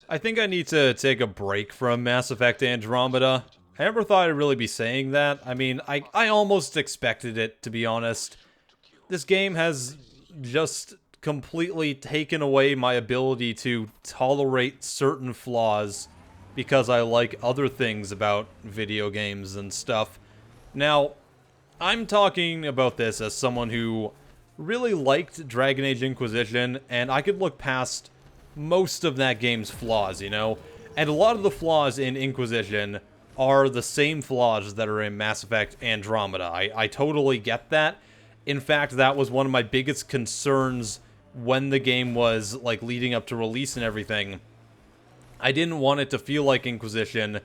I think I need to take a break from Mass Effect Andromeda. I never thought I'd really be saying that. I mean, I almost expected it, to be honest. This game has just completely taken away my ability to tolerate certain flaws because I like other things about video games and stuff. Now, I'm talking about this as someone who really liked Dragon Age Inquisition, and I could look past most of that game's flaws, you know? And a lot of the flaws in Inquisition are the same flaws that are in Mass Effect Andromeda. I totally get that. In fact, that was one of my biggest concerns when the game was, like, leading up to release and everything. I didn't want it to feel like Inquisition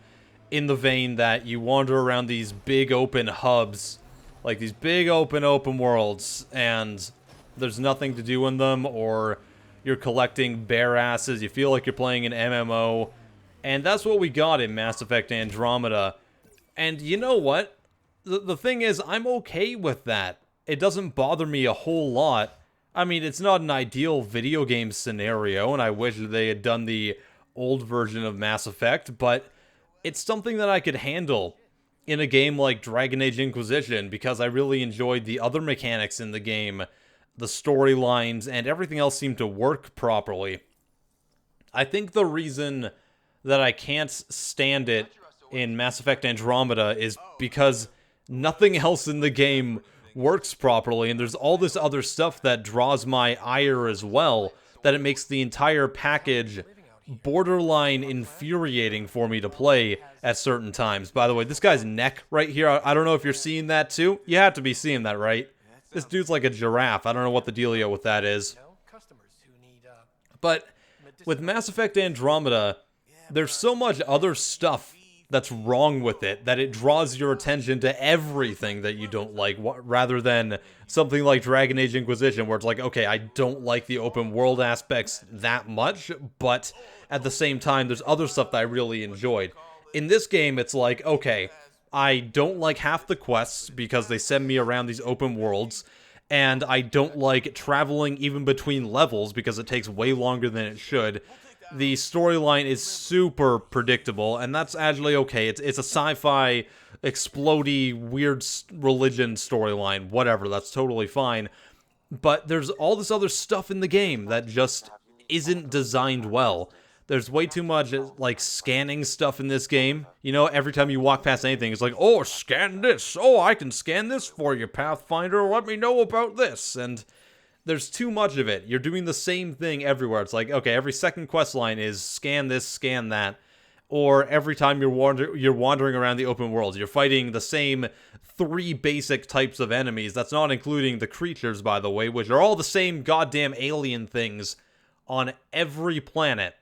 in the vein that you wander around these big open hubs, like these big open worlds, and there's nothing to do in them, or you're collecting bare asses, you feel like you're playing an MMO, and that's what we got in Mass Effect Andromeda. And you know what? The thing is, I'm okay with that. It doesn't bother me a whole lot. I mean, it's not an ideal video game scenario, and I wish they had done the old version of Mass Effect, but it's something that I could handle in a game like Dragon Age Inquisition, because I really enjoyed the other mechanics in the game, the storylines, and everything else seemed to work properly. I think the reason that I can't stand it in Mass Effect Andromeda is because nothing else in the game works properly, and there's all this other stuff that draws my ire as well, that it makes the entire package borderline infuriating for me to play at certain times. By the way, this guy's neck right here, I don't know if you're seeing that too. You have to be seeing that, right? This dude's like a giraffe. I don't know what the dealio with that is. But with Mass Effect Andromeda, there's so much other stuff that's wrong with it that it draws your attention to everything that you don't like, rather than something like Dragon Age Inquisition, where it's like, okay, I don't like the open world aspects that much, but at the same time, there's other stuff that I really enjoyed. In this game, it's like, okay, I don't like half the quests because they send me around these open worlds, and I don't like traveling even between levels because it takes way longer than it should. The storyline is super predictable, and that's actually okay. It's a sci-fi, explodey, weird religion storyline, whatever, that's totally fine. But there's all this other stuff in the game that just isn't designed well. There's way too much, like, scanning stuff in this game. You know, every time you walk past anything, it's like, oh, scan this. Oh, I can scan this for you, Pathfinder. Let me know about this. And there's too much of it. You're doing the same thing everywhere. It's like, okay, every second quest line is scan this, scan that. Or every time you're wandering around the open world, you're fighting the same 3 basic types of enemies. That's not including the creatures, by the way, which are all the same goddamn alien things on every planet.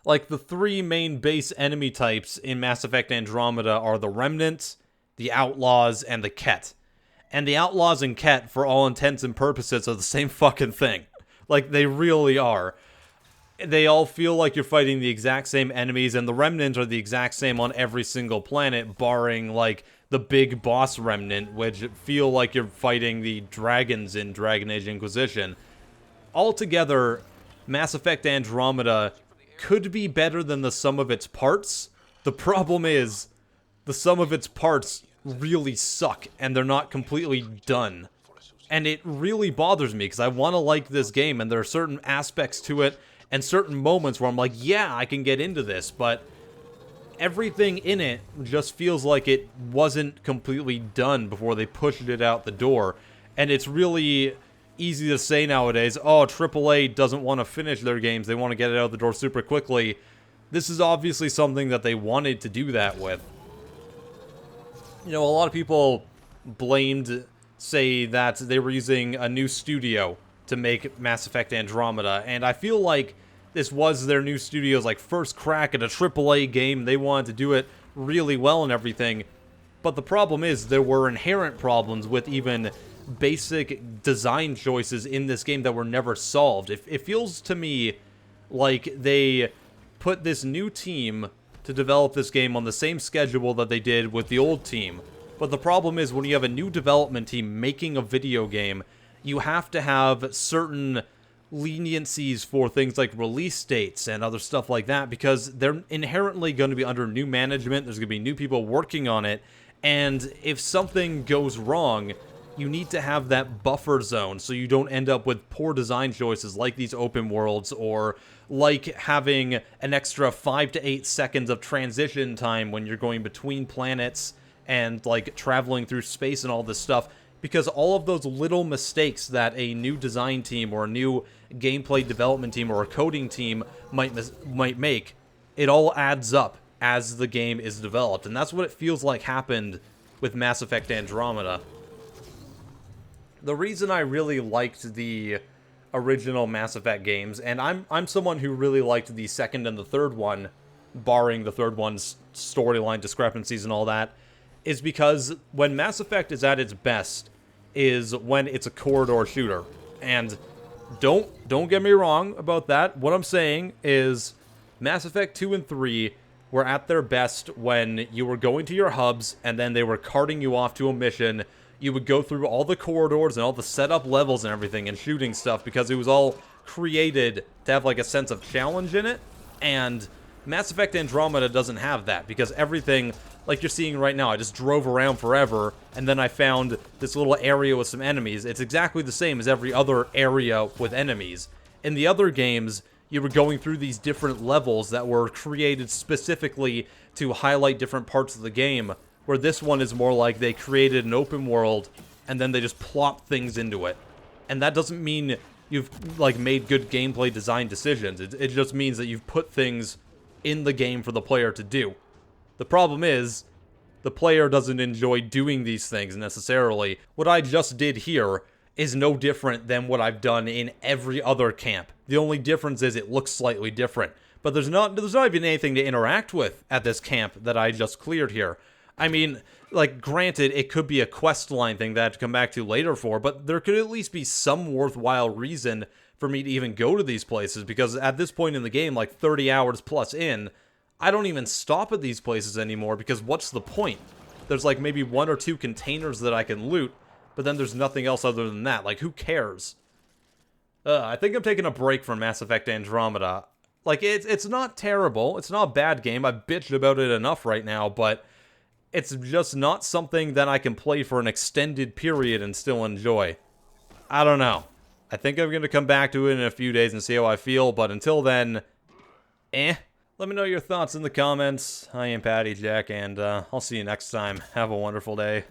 Like, the 3 main base enemy types in Mass Effect Andromeda are the Remnant, the Outlaws, and the Ket. And the Outlaws and Ket, for all intents and purposes, are the same fucking thing. Like, they really are. They all feel like you're fighting the exact same enemies, and the Remnant are the exact same on every single planet, barring, like, the big boss Remnant, which feel like you're fighting the dragons in Dragon Age Inquisition. Altogether, Mass Effect Andromeda could be better than the sum of its parts. The problem is, the sum of its parts really suck, and they're not completely done. And it really bothers me, because I want to like this game, and there are certain aspects to it, and certain moments where I'm like, yeah, I can get into this, but everything in it just feels like it wasn't completely done before they pushed it out the door. And it's really easy to say nowadays, oh, AAA doesn't want to finish their games, they want to get it out the door super quickly. This is obviously something that they wanted to do that with. You know, a lot of people blamed, say, that they were using a new studio to make Mass Effect Andromeda, and I feel like this was their new studio's, like, first crack at a AAA game. They wanted to do it really well and everything, but the problem is there were inherent problems with even basic design choices in this game that were never solved. It feels to me like they put this new team to develop this game on the same schedule that they did with the old team. But the problem is, when you have a new development team making a video game, you have to have certain leniencies for things like release dates and other stuff like that, because they're inherently going to be under new management. There's going to be new people working on it, and if something goes wrong, you need to have that buffer zone so you don't end up with poor design choices like these open worlds, or like having an extra 5 to 8 seconds of transition time when you're going between planets and like traveling through space and all this stuff, because all of those little mistakes that a new design team or a new gameplay development team or a coding team might make, it all adds up as the game is developed, and that's what it feels like happened with Mass Effect Andromeda. The reason I really liked the original Mass Effect games, and I'm someone who really liked the second and the third one, barring the third one's storyline discrepancies and all that, is because when Mass Effect is at its best is when it's a corridor shooter. And don't get me wrong about that. What I'm saying is Mass Effect 2 and 3 were at their best when you were going to your hubs and then they were carting you off to a mission. You would go through all the corridors and all the setup levels and everything and shooting stuff, because it was all created to have like a sense of challenge in it. And Mass Effect Andromeda doesn't have that, because everything, like you're seeing right now, I just drove around forever and then I found this little area with some enemies. It's exactly the same as every other area with enemies. In the other games, you were going through these different levels that were created specifically to highlight different parts of the game, where this one is more like they created an open world and then they just plopped things into it. And that doesn't mean you've like made good gameplay design decisions. It just means that you've put things in the game for the player to do. The problem is, the player doesn't enjoy doing these things necessarily. What I just did here is no different than what I've done in every other camp. The only difference is it looks slightly different. But there's not even anything to interact with at this camp that I just cleared here. I mean, like, granted, it could be a quest line thing that I have to come back to later for, but there could at least be some worthwhile reason for me to even go to these places, because at this point in the game, like 30 hours plus in, I don't even stop at these places anymore, because what's the point? There's like maybe 1 or 2 containers that I can loot, but then there's nothing else other than that. Like, who cares? I think I'm taking a break from Mass Effect Andromeda. Like, it's not terrible. It's not a bad game. I've bitched about it enough right now, but it's just not something that I can play for an extended period and still enjoy. I don't know. I think I'm going to come back to it in a few days and see how I feel, but until then, Let me know your thoughts in the comments. I am PattyJack, and I'll see you next time. Have a wonderful day.